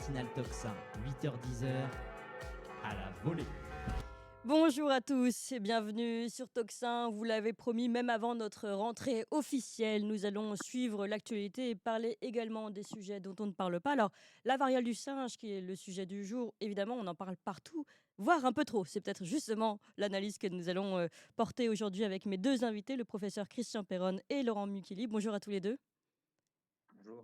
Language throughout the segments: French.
matinale Tocsin, 8h-10h, à la volée. Bonjour à tous et bienvenue sur Tocsin. Vous l'avez promis, même avant notre rentrée officielle, nous allons suivre l'actualité et parler également des sujets dont on ne parle pas. Alors, la variole du singe, qui est le sujet du jour, évidemment, on en parle partout, voire un peu trop. C'est peut-être justement l'analyse que nous allons porter aujourd'hui avec mes deux invités, le professeur Christian Perron et Laurent Mukili. Bonjour à tous les deux. Bonjour.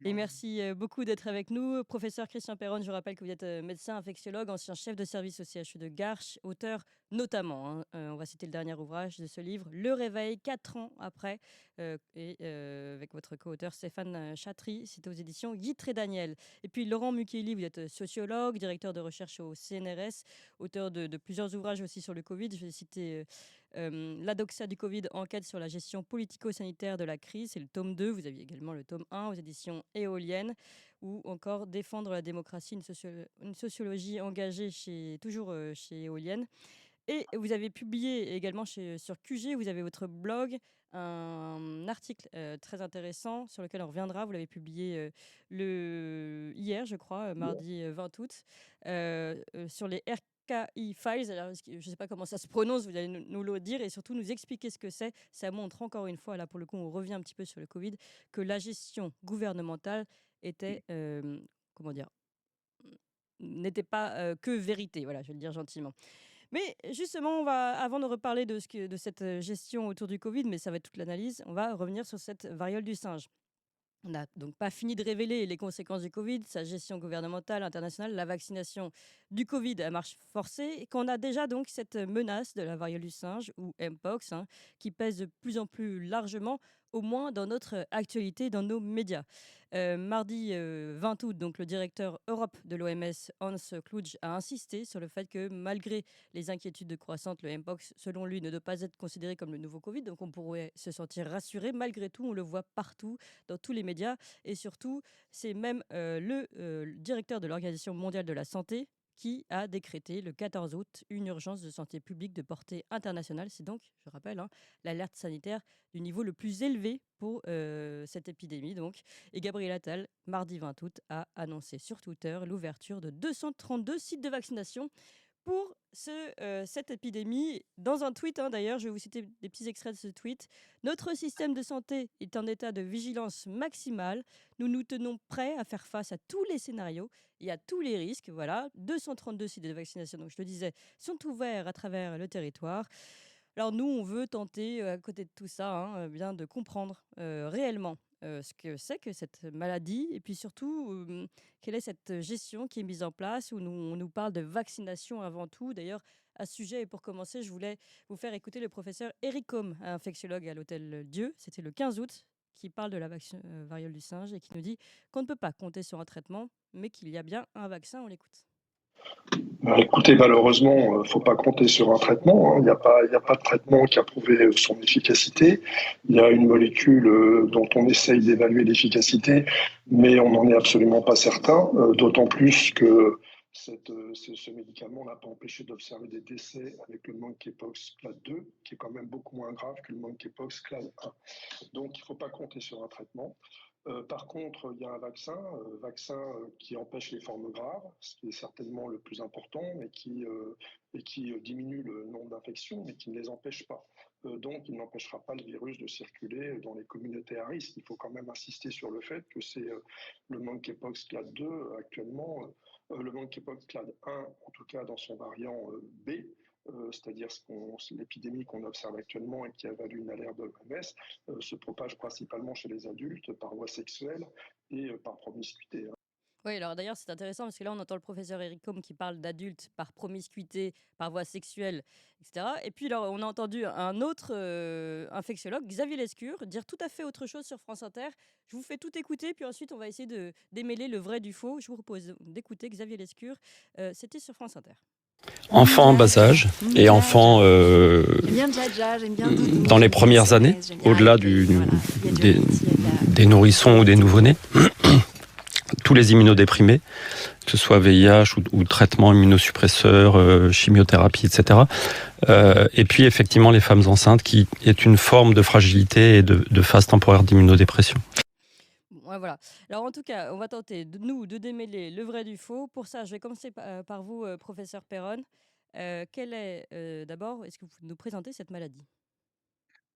Et merci beaucoup d'être avec nous. Professeur Christian Perron, je rappelle que vous êtes médecin infectiologue, ancien chef de service au CHU de Garches, auteur notamment, on va citer le dernier ouvrage de ce livre, Le Réveil, 4 ans après, avec votre co-auteur Stéphane Chatry, c'est aux éditions Guy Trédaniel. Et puis Laurent Mukili, vous êtes sociologue, directeur de recherche au CNRS, auteur de plusieurs ouvrages aussi sur le Covid. Je vais citer La doxa du Covid, enquête sur la gestion politico-sanitaire de la crise, c'est le tome 2. Vous aviez également le tome 1 aux éditions Éoliennes, ou encore Défendre la démocratie, une sociologie engagée toujours chez Éoliennes. Et vous avez publié également sur QG, vous avez votre blog, un article très intéressant sur lequel on reviendra. Vous l'avez publié hier, je crois, mardi 20 août, sur les RKI Files. Alors, je ne sais pas comment ça se prononce, vous allez nous le dire et surtout nous expliquer ce que c'est. Ça montre encore une fois, là pour le coup, on revient un petit peu sur le Covid, que la gestion gouvernementale était, n'était pas que vérité. Voilà, je vais le dire gentiment. Mais justement, avant de reparler de cette gestion autour du Covid, mais ça va être toute l'analyse, on va revenir sur cette variole du singe. On n'a donc pas fini de révéler les conséquences du Covid, sa gestion gouvernementale, internationale, la vaccination du Covid à marche forcée, et qu'on a déjà donc cette menace de la variole du singe, ou Mpox, qui pèse de plus en plus largement, au moins dans notre actualité, dans nos médias. Mardi 20 août, donc, le directeur Europe de l'OMS, Hans Kluge, a insisté sur le fait que malgré les inquiétudes croissantes, le Mpox, selon lui, ne doit pas être considéré comme le nouveau Covid, donc on pourrait se sentir rassuré. Malgré tout, on le voit partout, dans tous les médias, et surtout, c'est même le directeur de l'Organisation mondiale de la santé qui a décrété le 14 août une urgence de santé publique de portée internationale. C'est donc, je rappelle, l'alerte sanitaire du niveau le plus élevé pour cette épidémie. Donc. Et Gabriel Attal, mardi 20 août, a annoncé sur Twitter l'ouverture de 232 sites de vaccination pour cette épidémie. Dans un tweet, d'ailleurs, je vais vous citer des petits extraits de ce tweet. Notre système de santé est en état de vigilance maximale. Nous nous tenons prêts à faire face à tous les scénarios et à tous les risques. Voilà, 232 sites de vaccination, donc je le disais, sont ouverts à travers le territoire. Alors nous, on veut tenter, à côté de tout ça, bien de comprendre réellement ce que c'est que cette maladie, et puis surtout, quelle est cette gestion qui est mise en place, où on nous parle de vaccination avant tout. D'ailleurs, à ce sujet, et pour commencer, je voulais vous faire écouter le professeur Eric Combe, infectiologue à l'Hôtel Dieu, c'était le 15 août, qui parle de la variole du singe et qui nous dit qu'on ne peut pas compter sur un traitement, mais qu'il y a bien un vaccin. On l'écoute. Écoutez, malheureusement, il ne faut pas compter sur un traitement. Il n'y a pas de traitement qui a prouvé son efficacité. Il y a une molécule dont on essaye d'évaluer l'efficacité, mais on n'en est absolument pas certain, d'autant plus que ce médicament n'a pas empêché d'observer des décès avec le monkeypox clade 2, qui est quand même beaucoup moins grave que le monkeypox clade 1. Donc, il ne faut pas compter sur un traitement. Par contre, il y a un vaccin qui empêche les formes graves, ce qui est certainement le plus important, et qui diminue le nombre d'infections, mais qui ne les empêche pas. Donc, il n'empêchera pas le virus de circuler dans les communautés à risque. Il faut quand même insister sur le fait que c'est le monkeypox clade 2 actuellement, le monkeypox clade 1, en tout cas dans son variant B, c'est-à-dire l'épidémie qu'on observe actuellement et qui a valu une alerte de l'OMS, se propage principalement chez les adultes par voie sexuelle et par promiscuité. Oui, alors d'ailleurs, c'est intéressant parce que là, on entend le professeur Eric Combe qui parle d'adultes par promiscuité, par voie sexuelle, etc. Et puis, là, on a entendu un autre infectiologue, Xavier Lescure, dire tout à fait autre chose sur France Inter. Je vous fais tout écouter, puis ensuite, on va essayer de démêler le vrai du faux. Je vous propose d'écouter Xavier Lescure. C'était sur France Inter. Enfants en bas âge et enfants dans les premières années, au-delà des nourrissons ou des nouveau-nés, tous les immunodéprimés, que ce soit VIH ou traitement immunosuppresseur, chimiothérapie, etc. Et puis effectivement les femmes enceintes, qui est une forme de fragilité et de phase temporaire d'immunodépression. Ouais, voilà. Alors en tout cas, on va tenter de démêler le vrai du faux. Pour ça, je vais commencer par vous, professeur Perron. Quelle est, d'abord, est-ce que vous pouvez nous présenter cette maladie?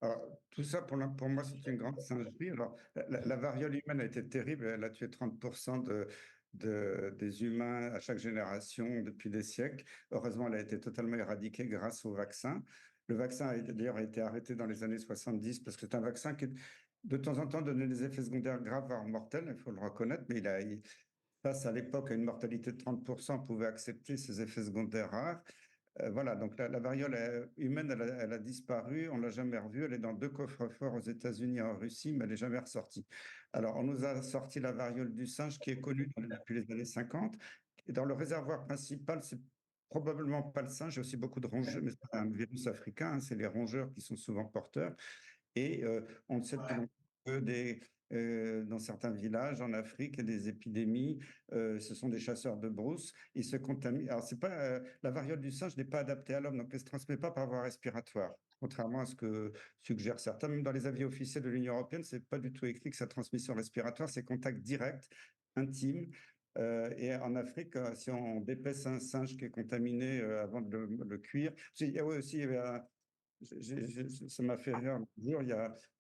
Alors, tout ça, pour moi, c'est une grande singerie. Alors, la variole humaine a été terrible. Elle a tué 30% des humains à chaque génération depuis des siècles. Heureusement, elle a été totalement éradiquée grâce au vaccin. Le vaccin a d'ailleurs été arrêté dans les années 70 parce que c'est un vaccin qui, de temps en temps, donnait des effets secondaires graves, voire mortels, il faut le reconnaître, mais face à l'époque à une mortalité de 30%, on pouvait accepter ces effets secondaires rares. Voilà, donc la variole humaine, elle a disparu, on l'a jamais revue. Elle est dans 2 coffres-forts aux États-Unis et en Russie, mais elle n'est jamais ressortie. Alors, on nous a sorti la variole du singe qui est connue depuis les années 50. Et dans le réservoir principal, c'est probablement pas le singe, il y a aussi beaucoup de rongeurs, mais c'est un virus africain, hein, c'est les rongeurs qui sont souvent porteurs. Et on le sait depuis longtemps que dans certains villages en Afrique, il y a des épidémies. Ce sont des chasseurs de brousse. Ils se contaminent. Alors, c'est pas, la variole du singe n'est pas adaptée à l'homme, donc elle ne se transmet pas par voie respiratoire. Contrairement à ce que suggèrent certains, même dans les avis officiels de l'Union européenne, c'est pas du tout écrit que sa transmission respiratoire, c'est contact direct, intime. Et en Afrique, si on dépèce un singe qui est contaminé avant de le cuire, il y a aussi ça m'a fait rire un jour, il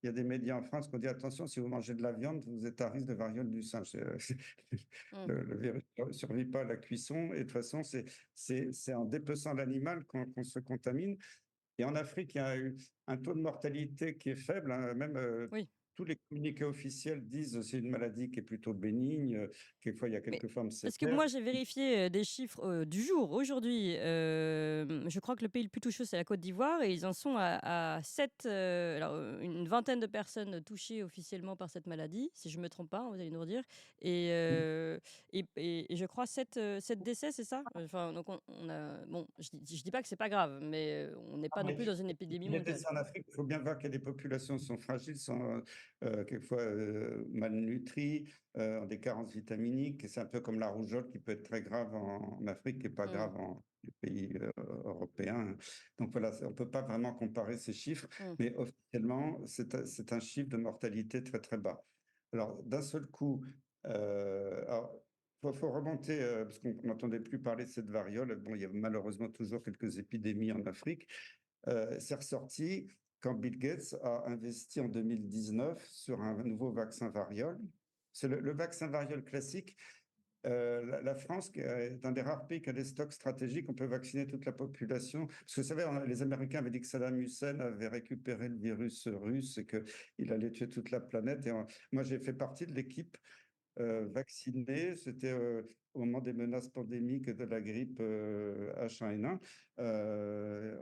y a des médias en France qui ont dit attention, si vous mangez de la viande, vous êtes à risque de variole du singe. Mmh. Le virus ne survit pas à la cuisson et de toute façon, c'est en dépeçant l'animal qu'on se contamine. Et en Afrique, il y a eu un taux de mortalité qui est faible, hein, même Oui. tous les communiqués officiels disent que c'est une maladie qui est plutôt bénigne, quelquefois il y a Mais quelques formes parce que sévères. moi, j'ai vérifié des chiffres du jour, aujourd'hui. Je crois que le pays le plus touché, c'est la Côte d'Ivoire, et ils en sont à 7, alors, une vingtaine de personnes touchées officiellement par cette maladie, si je ne me trompe pas, hein, vous allez nous redire. Et, et je crois 7 décès, c'est ça? Enfin, donc on a. Bon, je dis pas que c'est pas grave, mais on n'est pas non plus dans une épidémie Les mondiale. décès en Afrique, il faut bien voir que des populations sont fragiles, sont quelquefois malnutries, ont des carences vitaminiques. C'est un peu comme la rougeole qui peut être très grave en Afrique et pas Mmh, grave en les pays européens. Donc voilà, on ne peut pas vraiment comparer ces chiffres, mmh. mais officiellement, c'est un chiffre de mortalité très très bas. Alors d'un seul coup, faut remonter, parce qu'on n'entendait plus parler de cette variole. Bon, il y a malheureusement toujours quelques épidémies en Afrique. C'est ressorti quand Bill Gates a investi en 2019 sur un nouveau vaccin variole. C'est le vaccin variole classique. La France est un des rares pays qui a des stocks stratégiques. On peut vacciner toute la population. Parce que vous savez, les Américains avaient dit que Saddam Hussein avait récupéré le virus russe et qu'il allait tuer toute la planète. Et moi, j'ai fait partie de l'équipe vaccinés. C'était au moment des menaces pandémiques de la grippe H1N1.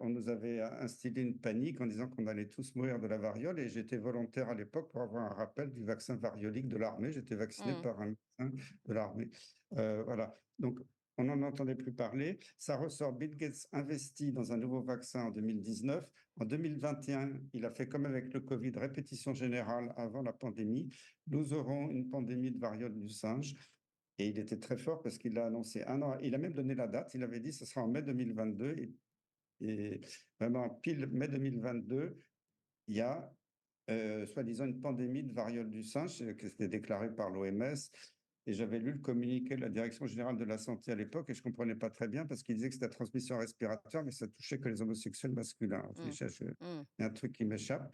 On nous avait instillé une panique en disant qu'on allait tous mourir de la variole et j'étais volontaire à l'époque pour avoir un rappel du vaccin variolique de l'armée. J'étais vacciné Mmh. par un médecin de l'armée. Voilà. Donc, on n'en entendait plus parler. Ça ressort, Bill Gates investit dans un nouveau vaccin en 2019. En 2021, il a fait comme avec le Covid, répétition générale avant la pandémie. Nous aurons une pandémie de variole du singe. Et il était très fort parce qu'il l'a annoncé un an. Il a même donné la date. Il avait dit que ce sera en mai 2022. Et vraiment, pile mai 2022, il y a soi-disant une pandémie de variole du singe qui était déclarée par l'OMS. Et j'avais lu le communiqué de la Direction générale de la santé à l'époque et je ne comprenais pas très bien parce qu'il disait que c'était la transmission respiratoire, mais ça touchait que les homosexuels masculins. Mmh. Mmh. Il y a un truc qui m'échappe.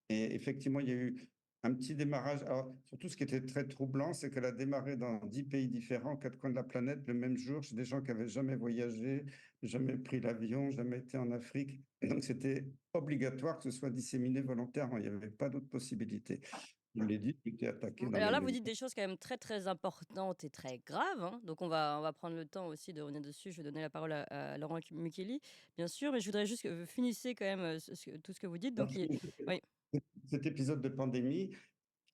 Et effectivement, il y a eu un petit démarrage. Alors, surtout, ce qui était très troublant, c'est qu'elle a démarré dans 10 pays différents, 4 coins de la planète, le même jour, chez des gens qui n'avaient jamais voyagé, jamais pris l'avion, jamais été en Afrique. Et donc, c'était obligatoire que ce soit disséminé volontairement. Il n'y avait pas d'autre possibilité. Je l'ai dit, il était attaqué dans Alors les là, vous médias. dites des choses quand même très, très importantes et très graves, hein. Donc on va prendre le temps aussi de revenir dessus. Je vais donner la parole à Laurent Mukeli, bien sûr, mais je voudrais juste que vous finissiez quand même, tout ce que vous dites. Donc oui. Cet épisode de pandémie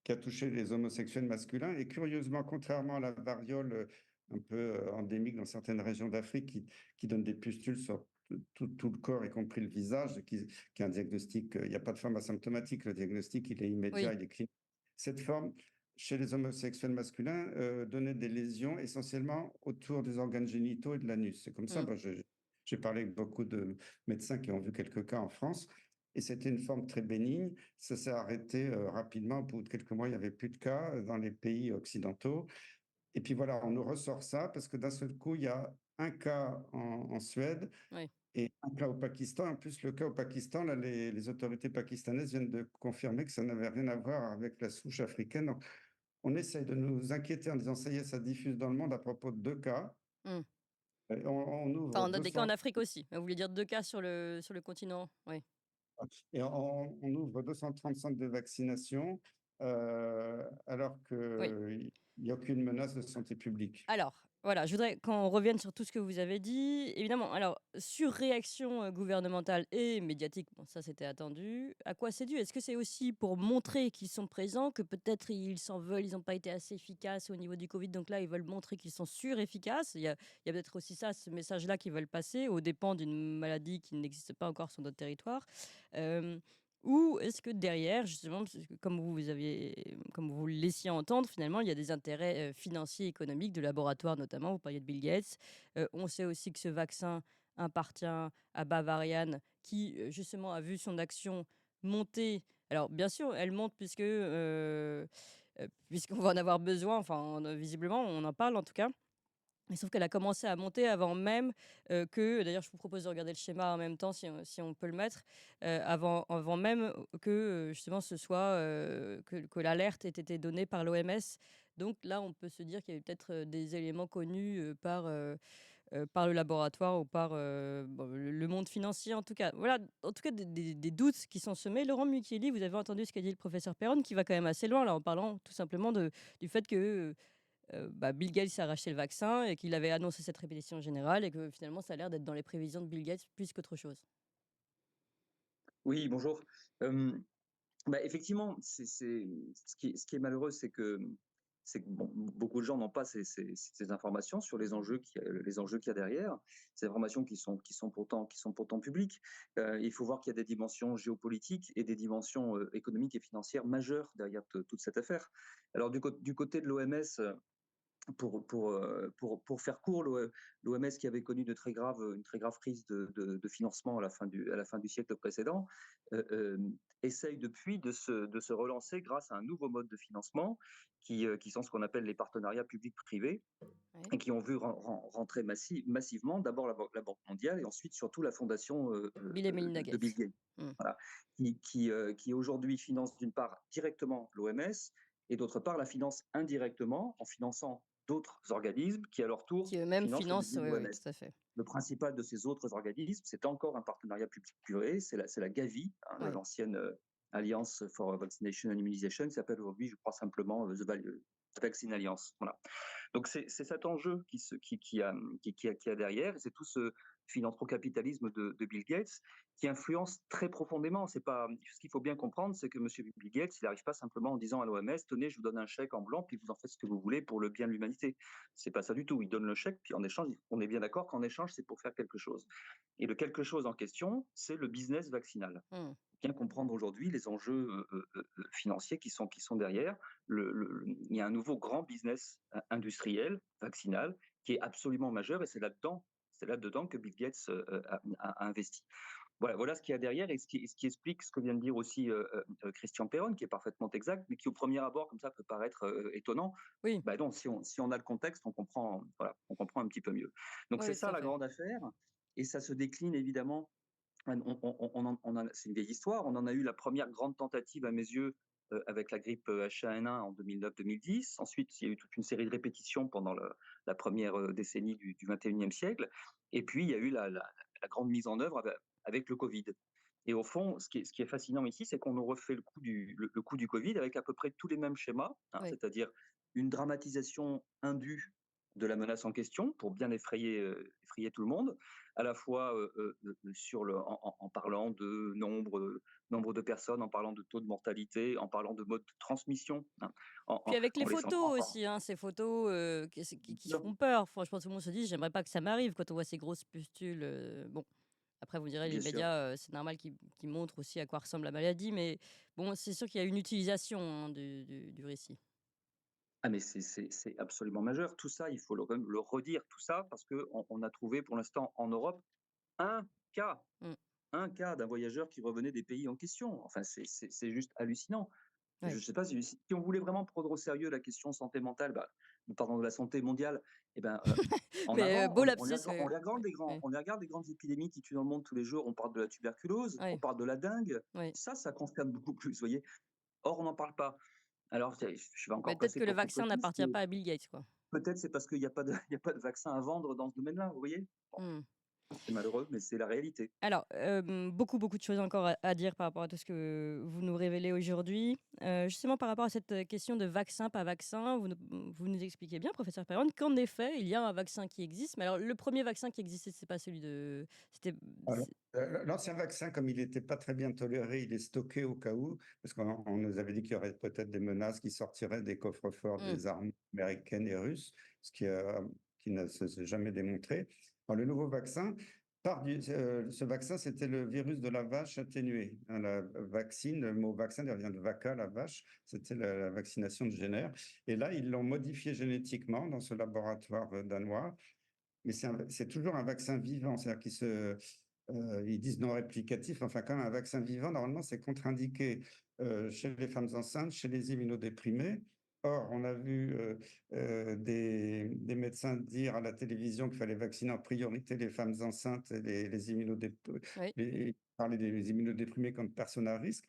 qui a touché les homosexuels masculins. Et curieusement, contrairement à la variole un peu endémique dans certaines régions d'Afrique qui donne des pustules sur tout le corps, y compris le visage, qui est un diagnostic, il n'y a pas de forme asymptomatique, le diagnostic, il est immédiat, Oui. il est clinique. Cette forme, chez les homosexuels masculins, donnait des lésions essentiellement autour des organes génitaux et de l'anus. C'est comme ça, Mmh. j'ai parlé avec beaucoup de médecins qui ont vu quelques cas en France. et c'était une forme très bénigne. Ça s'est arrêté rapidement. Au bout de quelques mois, il n'y avait plus de cas dans les pays occidentaux. Et puis voilà, on nous ressort ça parce que d'un seul coup, il y a un cas en Suède Oui. et un cas au Pakistan. En plus, le cas au Pakistan, là, les autorités pakistanaises viennent de confirmer que ça n'avait rien à voir avec la souche africaine. Donc, on essaye de nous inquiéter en disant, ça y est, ça diffuse dans le monde à propos de 2 cas. Hmm. On ouvre Enfin, on a des cas 200, en Afrique aussi. Vous voulez dire 2 cas sur le continent? Oui. et on ouvre 230 centres de vaccination alors Oui. qu'il n'y a aucune menace de santé publique. Alors, voilà, je voudrais qu'on revienne sur tout ce que vous avez dit. Évidemment, alors, surréaction gouvernementale et médiatique, bon, ça c'était attendu. À quoi c'est dû? Est-ce que c'est aussi pour montrer qu'ils sont présents, que peut-être ils s'en veulent, ils n'ont pas été assez efficaces au niveau du Covid, donc là ils veulent montrer qu'ils sont surefficaces. Il y a peut-être aussi ça, ce message-là qu'ils veulent passer, aux dépens d'une maladie qui n'existe pas encore sur notre territoire. Euh, ou est-ce que derrière, justement, parce que comme vous le laissiez entendre, finalement, il y a des intérêts financiers, économiques, de laboratoires notamment, vous parliez de Bill Gates. On sait aussi que ce vaccin appartient à Bavarian, qui justement a vu son action monter. Alors, bien sûr, elle monte puisqu'on va en avoir besoin, enfin, visiblement, on en parle en tout cas. Mais sauf qu'elle a commencé à monter avant même d'ailleurs, je vous propose de regarder le schéma en même temps si on peut le mettre, avant même que justement que l'alerte ait été donnée par l'OMS. Donc là, on peut se dire qu'il y a eu peut-être des éléments connus par le laboratoire ou par le monde financier en tout cas. Voilà, en tout cas des doutes qui sont semés. Laurent Mukieli, vous avez entendu ce qu'a dit le professeur Perron, qui va quand même assez loin là en parlant tout simplement du fait que Bill Gates a racheté le vaccin et qu'il avait annoncé cette répétition générale et que finalement ça a l'air d'être dans les prévisions de Bill Gates plus qu'autre chose. Oui, bonjour. Effectivement, ce qui est malheureux, c'est que bon, beaucoup de gens n'ont pas ces informations sur les enjeux qu'il y a derrière, ces informations qui sont pourtant publiques. Il faut voir qu'il y a des dimensions géopolitiques et des dimensions économiques et financières majeures derrière toute cette affaire. Alors du côté de l'OMS, pour faire court, l'OMS qui avait connu une très grave crise de financement à la fin du siècle précédent, essaye depuis de se relancer grâce à un nouveau mode de financement qui sont ce qu'on appelle les partenariats publics-privés Ouais. et qui ont vu rentrer massivement d'abord la Banque mondiale et ensuite surtout la fondation Bill et Melinda de Bill Gates. Gates. Mm. Voilà, qui aujourd'hui finance d'une part directement l'OMS et d'autre part la finance indirectement en finançant d'autres organismes qui à leur tour Qui eux-mêmes financent le financent, budget de oui, l'OMS. tout à fait. Le principal de ces autres organismes, c'est encore un partenariat public-privé, c'est la Gavi, Ouais. l'ancienne Alliance for Vaccination and Immunization, qui s'appelle aujourd'hui, je crois simplement The Vaccine Alliance. Voilà. Donc c'est cet enjeu qui a derrière, et c'est tout ce philanthrocapitalisme de Bill Gates qui influence très profondément. C'est pas ce qu'il faut bien comprendre, c'est que Monsieur Bill Gates, il n'arrive pas simplement en disant à l'OMS, tenez, je vous donne un chèque en blanc, puis vous en faites ce que vous voulez pour le bien de l'humanité. C'est pas ça du tout. Il donne le chèque, puis en échange, on est bien d'accord qu'en échange, c'est pour faire quelque chose. Et le quelque chose en question, c'est le business vaccinal. Mm. Bien comprendre aujourd'hui les enjeux financiers qui sont derrière. Il y a un nouveau grand business industriel, vaccinal, qui est absolument majeur et c'est là-dedans que Bill Gates a investi. Voilà ce qu'il y a derrière et ce qui explique ce que vient de dire aussi Christian Perron, qui est parfaitement exact, mais qui au premier abord comme ça peut paraître étonnant. Oui, Non, si on a le contexte, on comprend un petit peu mieux. Donc c'est oui, tout ça à la fait. grande affaire et ça se décline évidemment. C'est une vieille histoire. On en a eu la première grande tentative à mes yeux avec la grippe H1N1 en 2009-2010. Ensuite, il y a eu toute une série de répétitions pendant la première décennie du XXIe siècle. Et puis, il y a eu la grande mise en œuvre avec le Covid. Et au fond, ce qui est fascinant ici, c'est qu'on nous refait le coup du Covid avec à peu près tous les mêmes schémas, hein, Oui. c'est-à-dire une dramatisation indue de la menace en question pour bien effrayer tout le monde, à la fois en parlant de nombre de personnes, en parlant de taux de mortalité, en parlant de mode de transmission, hein, Puis avec les en laissant photos entendre. aussi, hein, ces photos qui font peur. Franchement, tout le monde se dit, j'aimerais pas que ça m'arrive quand on voit ces grosses pustules. Bon, après, vous direz, les Bien sûr. médias, c'est normal qu'ils montrent aussi à quoi ressemble la maladie, mais bon, c'est sûr qu'il y a une utilisation du récit. Ah mais c'est absolument majeur. Tout ça, il faut quand même le redire, tout ça, parce qu'on a trouvé pour l'instant en Europe un cas. Mm. un cas d'un voyageur qui revenait des pays en question. Enfin, c'est juste hallucinant. Je Ouais. ne sais pas si on voulait vraiment prendre au sérieux la question santé mentale, pardon, de la santé mondiale, eh ben, en Mais avant, beau lapsus, on ouais. les regarde Ouais. on les regarde les grandes épidémies qui tuent dans le monde tous les jours. On parle de la tuberculose, on Ouais. parle de la dengue. Ouais. Ça concerne beaucoup plus, vous voyez. Or, on n'en parle pas. Alors, je vais Mais encore peut-être passer que le pour vaccin complotiste, n'appartient mais pas à Bill Gates, quoi. peut-être c'est parce qu'il n'y a pas de, il y a pas de vaccin à vendre dans ce domaine-là, vous voyez. Bon, Mmh. c'est malheureux, mais c'est la réalité. Alors, beaucoup de choses encore à dire par rapport à tout ce que vous nous révélez aujourd'hui. Justement par rapport à cette, question de vaccin, pas vaccin, vous nous expliquez bien, professeur Perron, qu'en effet, il y a un vaccin qui existe. Mais alors le premier vaccin qui existait, c'est pas celui de c'était Alors, c'est l'ancien vaccin, comme il n'était pas très bien toléré, il est stocké au cas où, parce qu'on nous avait dit qu'il y aurait peut-être des menaces qui sortiraient des coffres-forts mmh, des armes américaines et russes, qui ne s'est jamais démontré. Alors, le nouveau vaccin, ce vaccin, c'était le virus de la vache atténué. Hein, la vaccine, le mot vaccin il vient de vaca, la vache, c'était la vaccination de Jenner. Et là, ils l'ont modifié génétiquement dans ce laboratoire danois. Mais c'est toujours un vaccin vivant, c'est-à-dire ils disent non réplicatif, enfin quand même un vaccin vivant, normalement c'est contre-indiqué chez les femmes enceintes, chez les immunodéprimés. Or, on a vu des médecins dire à la télévision qu'il fallait vacciner en priorité les femmes enceintes et les immunodéprimés, oui. parler des immunodéprimés comme personnes à risque.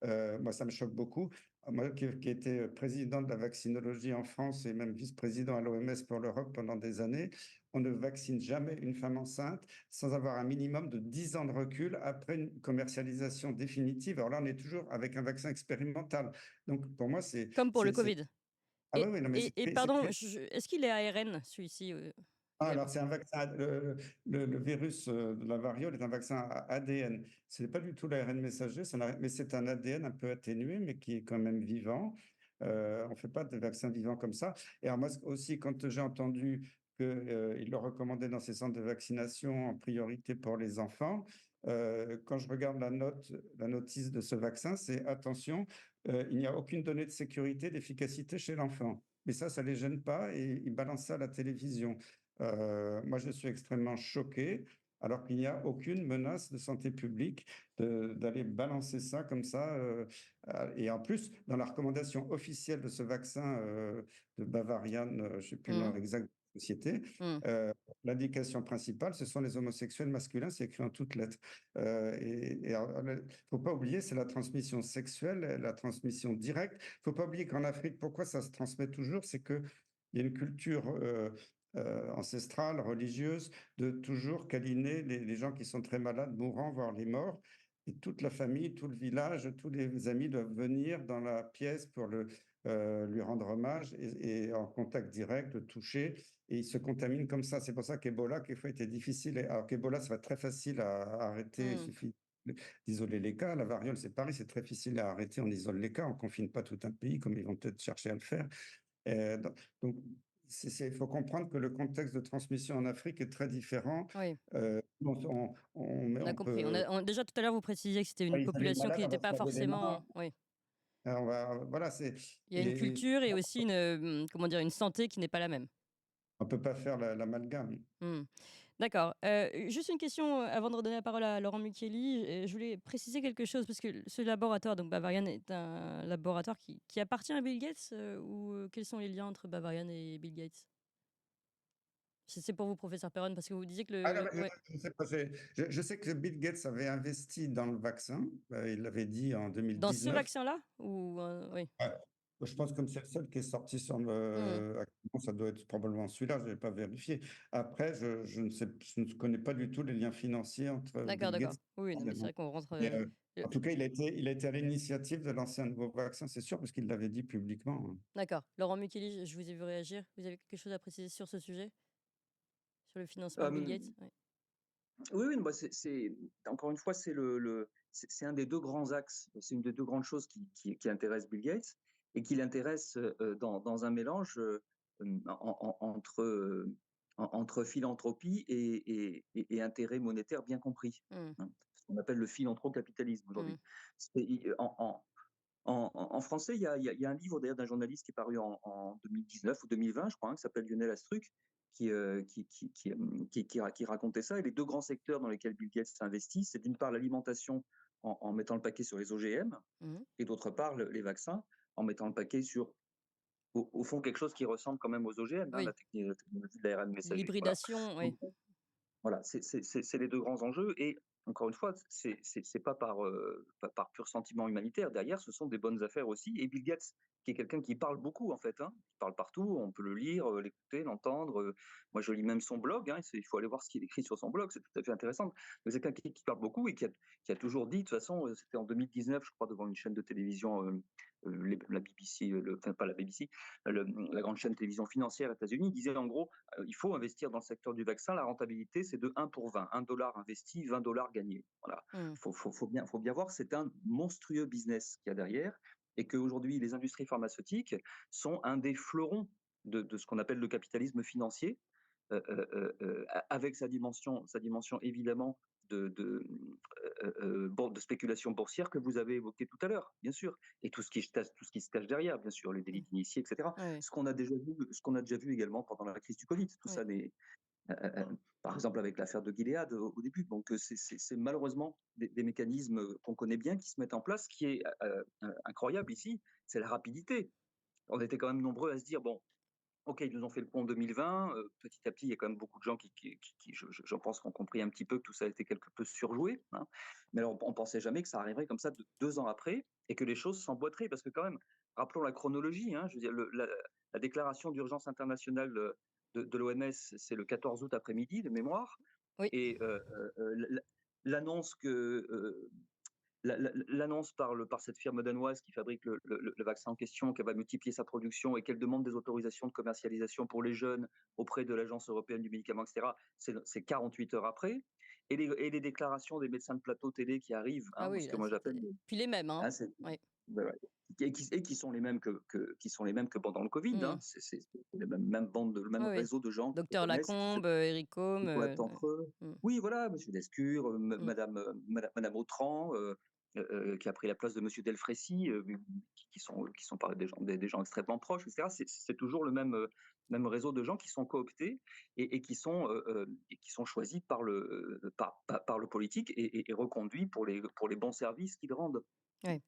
Moi, ça me choque beaucoup. Moi qui étais président de la vaccinologie en France et même vice-président à l'OMS pour l'Europe pendant des années, on ne vaccine jamais une femme enceinte sans avoir un minimum de 10 ans de recul après une commercialisation définitive. Alors là, on est toujours avec un vaccin expérimental. Donc, pour moi, Comme pour le covid. Ah oui, oui, non, mais Et pardon, est-ce qu'il est ARN celui-ci, alors, également? c'est un vaccin, le virus de la variole est un vaccin ADN. Ce n'est pas du tout l'ARN messager, mais c'est un ADN un peu atténué, mais qui est quand même vivant. On ne fait pas de vaccins vivants comme ça. Et alors, moi aussi, quand j'ai entendu qu'il le recommandait dans ces centres de vaccination en priorité pour les enfants, quand je regarde la notice de ce vaccin, c'est attention, il n'y a aucune donnée de sécurité, d'efficacité chez l'enfant. Mais ça ne les gêne pas et ils balancent ça à la télévision. Moi, je suis extrêmement choqué, alors qu'il n'y a aucune menace de santé publique d'aller balancer ça comme ça. Et en plus, dans la recommandation officielle de ce vaccin de Bavarian, je ne sais plus le Mmh. nom exact de la société, Mmh. l'indication principale, ce sont les homosexuels masculins, c'est écrit en toutes lettres. Il ne faut pas oublier, c'est la transmission sexuelle, la transmission directe. Il ne faut pas oublier qu'en Afrique, pourquoi ça se transmet toujours, c'est qu'il y a une culture ancestrale, religieuse, de toujours câliner les gens qui sont très malades, mourants, voire les morts. Et toute la famille, tout le village, tous les amis doivent venir dans la pièce pour lui rendre hommage et en contact direct, le toucher. Et il se contamine comme ça. C'est pour ça qu'Ebola, quelquefois, était difficile. Alors qu'Ebola, ça va être très facile à arrêter. Il Mmh. suffit d'isoler les cas. La variole, c'est pareil, c'est très difficile à arrêter. On isole les cas, on confine pas tout un pays comme ils vont peut-être chercher à le faire. Donc, il faut comprendre que le contexte de transmission en Afrique est très différent. Oui, on a On compris. peut Déjà tout à l'heure, vous précisiez que c'était pas une isoler le population qui malade, on n'était va se pas laver les mains. forcément oui. Voilà, Il y a une culture et aussi comment dire? Une santé qui n'est pas la même. on peut pas faire l'amalgame. Mmh. D'accord. Juste une question, avant de redonner la parole à Laurent Micheli. Je voulais préciser quelque chose parce que ce laboratoire, donc Bavarian, est un laboratoire qui appartient à Bill Gates, ou quels sont les liens entre Bavarian et Bill Gates? C'est pour vous, professeur Perron, parce que vous disiez que Ah non, mais ouais. je sais pas, je sais que Bill Gates avait investi dans le vaccin, il l'avait dit en Dans ce 2019. vaccin-là? Ou oui. Ouais. Je pense comme c'est le seul qui est sorti sur Mmh. actuellement, ça doit être probablement celui-là, je n'ai pas vérifié. Après, je ne sais, je ne connais pas du tout les liens financiers entre D'accord, Bill d'accord. Gates Oui, non, et mais c'est vrai qu'on rentre, mais, le en tout cas, il a été à l'initiative de lancer un nouveau vaccin, c'est sûr, parce qu'il l'avait dit publiquement. Hein. d'accord. Laurent Micheli, je vous ai vu réagir. Vous avez quelque chose à préciser sur ce sujet? Sur le financement de Bill Gates? Ouais. Oui, oui, bah encore une fois, c'est un des deux grands axes, c'est une des deux grandes choses qui intéresse Bill Gates et qui l'intéresse dans un mélange entre philanthropie et intérêt monétaire bien compris. Mmh. Hein. Ce qu'on appelle le philanthrocapitalisme Mmh. aujourd'hui. En français, il y a un livre d'ailleurs d'un journaliste qui est paru en 2019 ou 2020, je crois, hein, qui s'appelle Lionel Astruc, qui racontait ça. Et les deux grands secteurs dans lesquels Bill Gates investit, c'est d'une part l'alimentation en mettant le paquet sur les OGM, et d'autre part les vaccins en mettant le paquet sur, au fond, quelque chose qui ressemble quand même aux OGM, Oui, la technologie de l'ARN messager. Voilà. l'hybridation, oui. Donc, voilà, c'est les deux grands enjeux. Et encore une fois, c'est pas par pur sentiment humanitaire. Derrière, ce sont des bonnes affaires aussi. Et Bill Gates, qui est quelqu'un qui parle beaucoup, en fait, hein, il parle partout, on peut le lire, l'écouter, l'entendre. Moi, je lis même son blog, hein, il faut aller voir ce qu'il écrit sur son blog, c'est tout à fait intéressant. Mais c'est quelqu'un qui parle beaucoup et qui a toujours dit, de toute façon, c'était en 2019, je crois, devant une chaîne de télévision, la BBC, enfin pas la BBC, la grande chaîne de télévision financière aux États-Unis, il disait en gros, il faut investir dans le secteur du vaccin, la rentabilité c'est de 1 pour 20, $1 investi, $20 gagné. Voilà. Faut bien voir, c'est un monstrueux business qu'il y a derrière, et qu'aujourd'hui les industries pharmaceutiques sont un des fleurons de ce qu'on appelle le capitalisme financier, avec sa dimension évidemment de spéculation boursière que vous avez évoqué tout à l'heure, bien sûr, et tout ce qui se cache derrière, bien sûr, les délits d'initiés, etc. Ouais. Ce qu'on a déjà vu également pendant la crise du Covid, tout ça par exemple avec l'affaire de Gilead au début. Donc c'est malheureusement des mécanismes qu'on connaît bien qui se mettent en place. Ce qui est incroyable ici, c'est la rapidité. On était quand même nombreux à se dire, bon, OK, ils nous ont fait le coup en 2020. Petit à petit, il y a quand même beaucoup de gens qui j'en pense, qui ont compris un petit peu que tout ça a été quelque peu surjoué, hein. Mais alors, on pensait jamais que ça arriverait comme ça 2 ans après et que les choses s'emboîteraient. Parce que quand même, rappelons la chronologie, hein, je veux dire, la déclaration d'urgence internationale de l'OMS, c'est le 14 août après-midi, de mémoire. Oui. Et l'annonce l'annonce par cette firme danoise qui fabrique le vaccin en question, qu'elle va multiplier sa production et qu'elle demande des autorisations de commercialisation pour les jeunes auprès de l'Agence européenne du médicament, etc., c'est 48 heures après. Et les déclarations des médecins de plateau télé qui arrivent, Ah hein, oui, ce que là, moi j'appelle... puis les mêmes, hein. Hein, Ouais. ouais. Et qui sont les mêmes que pendant le Covid, hein. C'est le même bande, le même Oui, oui. réseau de gens qui se Docteur connaissent, Lacombe, Eric qui Combe. cohabitent entre eux. Oui, voilà, Monsieur Lescure, Madame Autran, qui a pris la place de Monsieur Delfrécy, qui sont des gens extrêmement proches, etc. C'est toujours le même réseau de gens qui sont cooptés et qui sont choisis par le politique et reconduits pour les bons services qu'ils rendent. Ouais.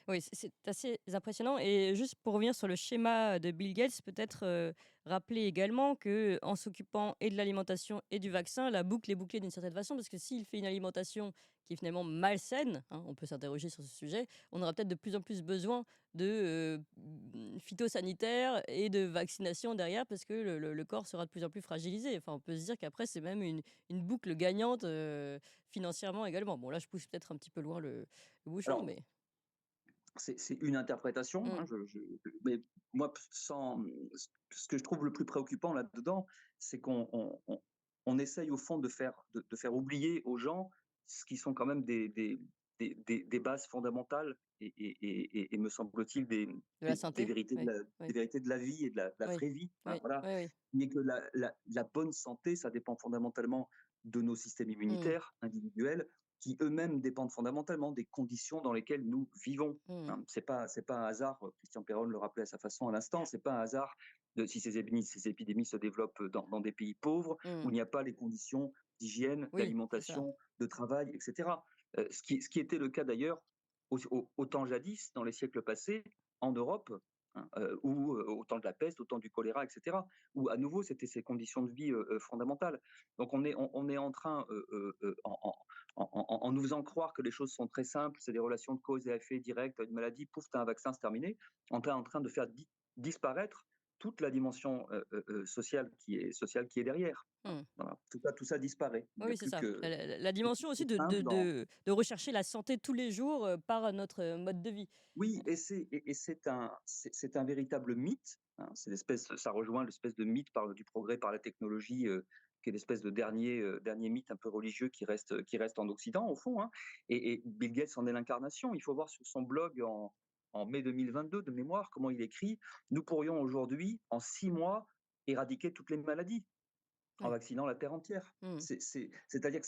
Oui, c'est assez impressionnant. Et juste pour revenir sur le schéma de Bill Gates, peut-être rappeler également que en s'occupant et de l'alimentation et du vaccin, la boucle est bouclée d'une certaine façon, parce que s'il fait une alimentation qui est finalement malsaine, hein, on peut s'interroger sur ce sujet, on aura peut-être de plus en plus besoin de phytosanitaires et de vaccination derrière, parce que le corps sera de plus en plus fragilisé. Enfin, on peut se dire qu'après, c'est même une boucle gagnante financièrement également. Bon, là, je pousse peut-être un petit peu loin le bouchon, Alors, mais... c'est une interprétation, hein, mais moi, ce que je trouve le plus préoccupant là-dedans, c'est qu'on essaye au fond de faire oublier aux gens ce qui sont quand même des bases fondamentales et me semble-t-il De la santé, vérités oui, des oui, vérités de la vie et de la oui, vraie vie, hein, oui, voilà. oui, oui. Mais que la bonne santé, ça dépend fondamentalement de nos systèmes immunitaires individuels, qui eux-mêmes dépendent fondamentalement des conditions dans lesquelles nous vivons. Hein. C'est pas un hasard, Christian Perron le rappelait à sa façon à l'instant, c'est pas un hasard si ces épidémies se développent dans des pays pauvres où il n'y a pas les conditions d'hygiène, Oui, c'est ça. d'alimentation, de travail, etc. Ce qui était le cas d'ailleurs autant jadis, dans les siècles passés, en Europe, hein, ou au temps de la peste, au temps du choléra, etc., où à nouveau c'était ces conditions de vie fondamentales. Donc on est en train, en nous faisant croire que les choses sont très simples, c'est des relations de cause et à effet direct, une maladie, pouf, tu as un vaccin, c'est terminé, on est en train de faire disparaître toute la dimension sociale qui est derrière. Hein. Voilà. Tout ça disparaît. Il n'y a Oui, c'est plus ça. que La dimension aussi c'est simple de rechercher la santé tous les jours par notre mode de vie. Oui, et c'est un véritable mythe, hein. Ça rejoint l'espèce de mythe du progrès par la technologie, qui est l'espèce de dernier mythe un peu religieux qui reste en Occident, au fond, hein. Et Bill Gates en est l'incarnation. Il faut voir sur son blog en mai 2022, de mémoire, comment il écrit: nous pourrions aujourd'hui, en 6 mois, éradiquer toutes les maladies en Ouais. vaccinant la Terre entière. C'est-à-dire que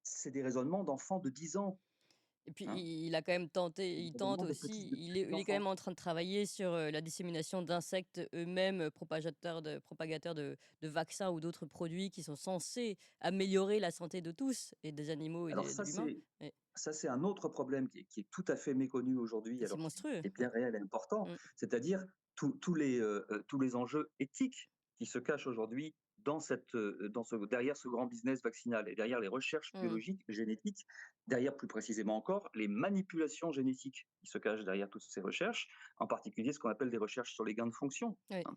c'est des raisonnements d'enfants de 10 ans. Et puis hein. il a quand même tenté, il Je tente demande de aussi, petits, de il est petits il est quand enfants. même en train de travailler sur, la dissémination d'insectes eux-mêmes, propagateurs de vaccins ou d'autres produits qui sont censés améliorer la santé de tous et des animaux et Alors de l'humain. Et ça, c'est un autre problème qui est tout à fait méconnu aujourd'hui, c'est alors monstrueux. qui est bien réel et important, Mmh. c'est-à-dire tous les enjeux éthiques qui se cachent aujourd'hui derrière ce grand business vaccinal et derrière les recherches Mmh. biologiques, génétiques, derrière plus précisément encore les manipulations génétiques qui se cachent derrière toutes ces recherches, en particulier ce qu'on appelle des recherches sur les gains de fonction, Oui. hein.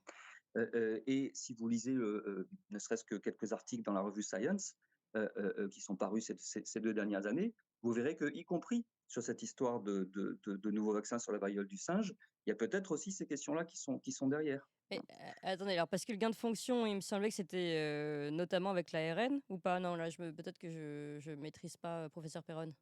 Et si vous lisez, ne serait-ce que quelques articles dans la revue Science, qui sont parus ces 2 dernières années, vous verrez que, y compris sur cette histoire de nouveaux vaccins sur la variole du singe, il y a peut-être aussi ces questions-là qui sont derrière. Et attendez, alors parce que le gain de fonction, il me semblait que c'était, notamment avec l'ARN ou pas? Non, là, peut-être que je maîtrise pas, professeur Perron.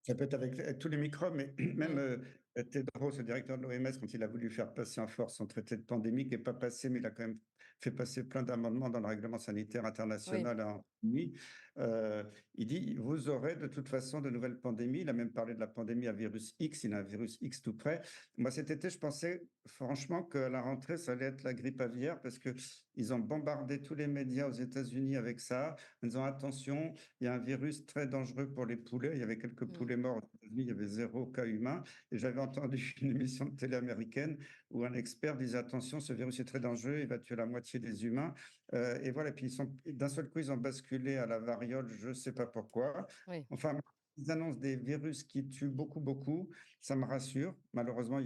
Ça peut être avec tous les microbes, mais même Mmh. Tedros, le directeur de l'OMS, quand il a voulu faire passer en force son traité de pandémie, qui n'est pas passé, mais il a quand même fait passer plein d'amendements dans le règlement sanitaire Oui. international en nuit, euh, il dit, vous aurez de toute façon de nouvelles pandémies. Il a même parlé de la pandémie à virus X, il a un virus X tout près. Moi, cet été, je pensais franchement qu'à la rentrée, ça allait être la grippe aviaire parce que ils ont bombardé tous les médias aux États-Unis avec ça, en disant attention, il y a un virus très dangereux pour les poulets. Il y avait quelques Mmh. poulets morts aux États-Unis, il y avait 0 cas humain. Et j'avais entendu une émission de télé américaine où un expert disait attention, ce virus est très dangereux, il va tuer la moitié des humains. Et voilà, puis d'un seul coup, ils ont basculé à la variole, je ne sais pas pourquoi. Oui. Enfin, ils annoncent des virus qui tuent beaucoup, beaucoup. Ça me rassure. Malheureusement,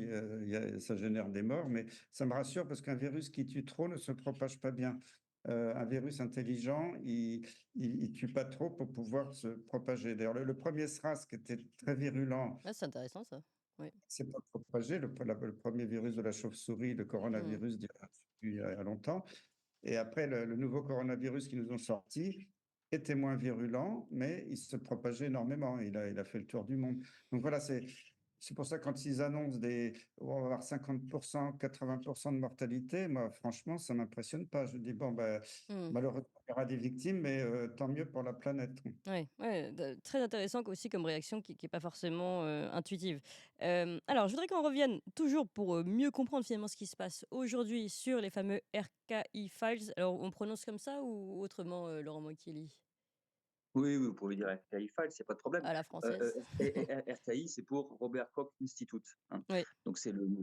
ça génère des morts, mais ça me rassure parce qu'un virus qui tue trop ne se propage pas bien. Un virus intelligent, il tue pas trop pour pouvoir se propager. D'ailleurs, le premier SRAS qui était très virulent, Ah, c'est intéressant ça. Oui. c'est pas propagé. Le premier virus de la chauve-souris, le Mmh. coronavirus, il y a longtemps. Et après, le nouveau coronavirus qui nous ont sorti était moins virulent, mais il se propageait énormément. Il a fait le tour du monde. Donc voilà, c'est pour ça quand ils annoncent on va avoir 50%, 80% de mortalité, moi, franchement, ça m'impressionne pas. Je dis, bon, ben, Mmh. malheureusement, il y aura des victimes, mais tant mieux pour la planète. Ouais, ouais, très intéressant aussi comme réaction qui est pas forcément, intuitive. Alors je voudrais qu'on revienne toujours pour, mieux comprendre finalement ce qui se passe aujourd'hui sur les fameux RKI Files. Alors on prononce comme ça ou autrement, Laurent Mokieli? Oui, oui, vous pouvez dire RKI Files, il y a pas de problème. À la française? RKI, c'est pour Robert Koch Institute, hein. Oui, Donc c'est le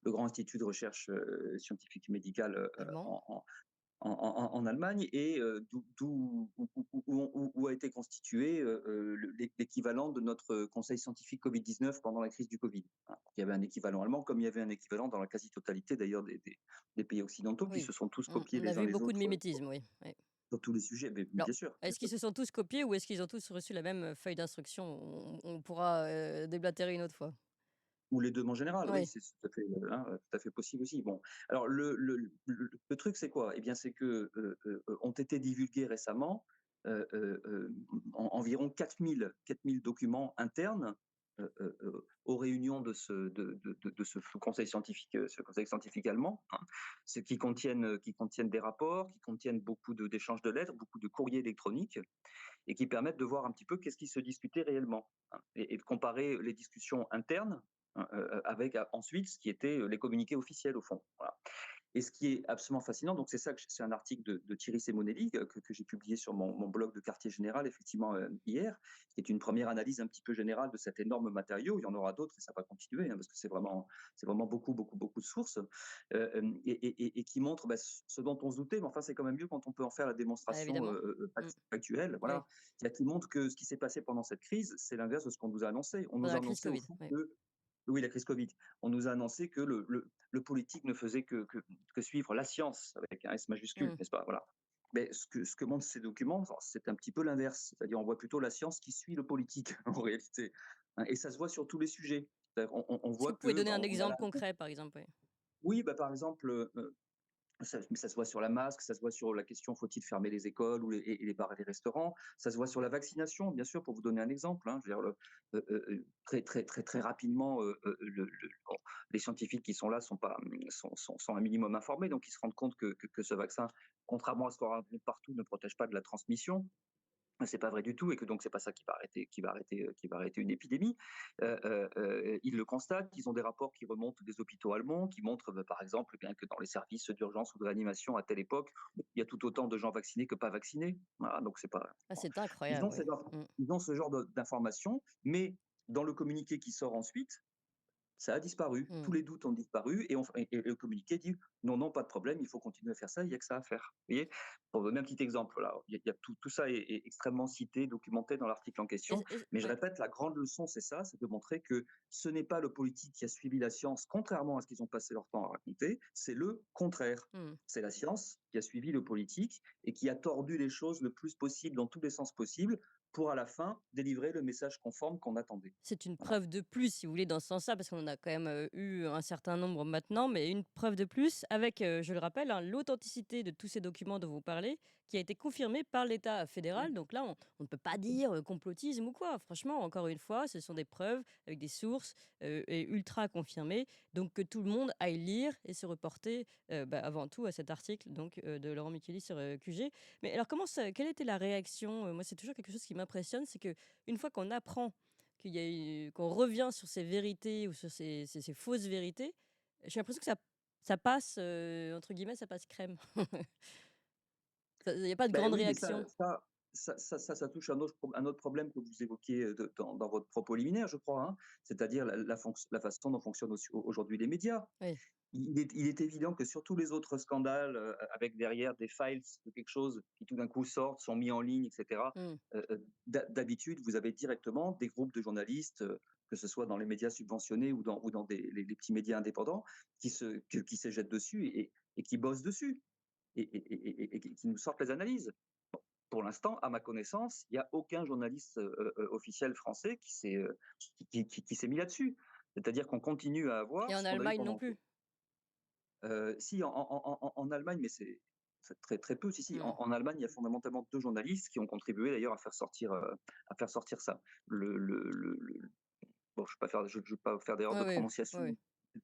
grand institut de recherche, scientifique et médicale, allemand. en Allemagne et où a été constitué l'équivalent de notre conseil scientifique Covid-19 pendant la crise du Covid, hein. Il y avait un équivalent allemand, comme il y avait un équivalent dans la quasi-totalité d'ailleurs des pays occidentaux qui Oui. se sont tous Mmh, copiés on a les uns vu les beaucoup de autres mimétisme, oui, oui. sur tous les sujets. Mais Alors, bien sûr, bien est-ce qu'ils sûr. se sont tous copiés ou est-ce qu'ils ont tous reçu la même, feuille d'instruction? On pourra, déblatérer une autre fois. Ou les 2 en général, oui, Oui. c'est tout à fait possible aussi. Bon, alors le truc, c'est quoi? Eh bien, c'est que, ont été divulgués récemment, environ 4 000 documents internes, aux réunions de ce conseil scientifique allemand, hein. C'est qui contiennent des rapports, qui contiennent beaucoup d'échanges de lettres, beaucoup de courriers électroniques et qui permettent de voir un petit peu qu'est-ce qui se discutait réellement, hein, et de comparer les discussions internes, hein, avec ensuite ce qui était les communiqués officiels au fond. Voilà. Et ce qui est absolument fascinant, donc c'est un article de Thierry Semonelli que j'ai publié sur mon blog de Quartier Général, effectivement, hier, qui est une première analyse un petit peu générale de cet énorme matériau. Il y en aura d'autres et ça va continuer, hein, parce que c'est vraiment beaucoup, beaucoup, beaucoup de sources, et qui montre ce dont on se doutait, mais enfin, c'est quand même mieux quand on peut en faire la Ah démonstration évidemment. Mmh. factuelle. Oui. Voilà. Qui montre que ce qui s'est passé pendant cette crise, c'est l'inverse de ce qu'on nous a annoncé. On Pendant nous a la crise annoncé au covid, fond oui. que oui, la crise Covid. On nous a annoncé que le politique ne faisait que suivre la science avec un S majuscule, Mmh. n'est-ce pas? Voilà. Mais ce que montrent ces documents, c'est un petit peu l'inverse. C'est-à-dire, on voit plutôt la science qui suit le politique, en réalité, hein. Et ça se voit sur tous les sujets. C'est-à-dire, on Est-ce que voit vous pouvez que, donner bah, un on a exemple la. concret, par exemple? Oui. Oui, bah, par exemple, ça se voit sur la masque, ça se voit sur la question faut-il fermer les écoles ou les bars et les restaurants, ça se voit sur la vaccination, bien sûr, pour vous donner un exemple, hein. Je veux dire, très, très, très, très rapidement, bon, les scientifiques qui sont là sont, pas, sont un minimum informés, donc ils se rendent compte que ce vaccin, contrairement à ce qu'on raconte partout, ne protège pas de la transmission. c'est pas vrai du tout et que donc c'est pas ça qui va arrêter une épidémie. Ils le constatent, ils ont des rapports qui remontent des hôpitaux allemands, qui montrent, par exemple, bien que dans les services d'urgence ou de réanimation à telle époque, il y a tout autant de gens vaccinés que pas vaccinés. Voilà, donc c'est pas Ah, bon. c'est Ils incroyable, ont ce oui. genre ils ont ce genre d'informations, mais dans le communiqué qui sort ensuite, ça a disparu. Tous les doutes ont disparu et le communiqué dit non, non, pas de problème, il faut continuer à faire ça, il n'y a que ça à faire. Vous voyez. Pour donner un petit exemple, là, il y a tout ça est extrêmement cité, documenté dans l'article en question. Mais je Ouais. répète, la grande leçon, c'est ça, c'est de montrer que ce n'est pas le politique qui a suivi la science, contrairement à ce qu'ils ont passé leur temps à raconter, c'est le contraire. C'est la science qui a suivi le politique et qui a tordu les choses le plus possible, dans tous les sens possibles, pour à la fin délivrer le message conforme qu'on attendait. C'est une Voilà. preuve de plus, si vous voulez, dans ce sens-là, parce qu'on en a quand même eu un certain nombre maintenant, mais une preuve de plus avec, je le rappelle, hein, l'authenticité de tous ces documents dont vous parlez, qui a été confirmée par l'État fédéral. Donc là, on ne peut pas dire complotisme ou quoi. Franchement, encore une fois, ce sont des preuves avec des sources et ultra confirmées. Donc que tout le monde aille lire et se reporter avant tout à cet article donc, de Laurent Micheli sur QG. Mais alors, quelle était la réaction moi, c'est toujours quelque chose qui m'impressionne, c'est que une fois qu'on apprend qu'on revient sur ces vérités ou sur ces fausses vérités, j'ai l'impression que ça passe, entre guillemets, ça passe crème. Il n'y a pas de Ben grande oui, mais réaction. ça touche un autre problème que vous évoquiez dans votre propos liminaire, je crois, hein, c'est-à-dire la façon dont fonctionnent aujourd'hui les médias. Oui. Il est évident que sur tous les autres scandales, avec derrière des files de quelque chose qui tout d'un coup sortent, sont mis en ligne, etc., d'habitude, vous avez directement des groupes de journalistes, que ce soit dans les médias subventionnés ou dans les petits médias indépendants, qui se jettent dessus et qui bossent dessus et qui nous sortent les analyses. Pour l'instant, à ma connaissance, il n'y a aucun journaliste officiel français qui s'est mis là-dessus. C'est-à-dire qu'on continue à avoir Et en ce qu'on a eu Allemagne non pendant. plus. Si, en Allemagne, mais c'est très, très peu. Si, en Allemagne, il y a fondamentalement 2 journalistes qui ont contribué d'ailleurs à faire sortir ça. Bon, je vais pas faire d'erreur Oui, de oui, prononciation, oui.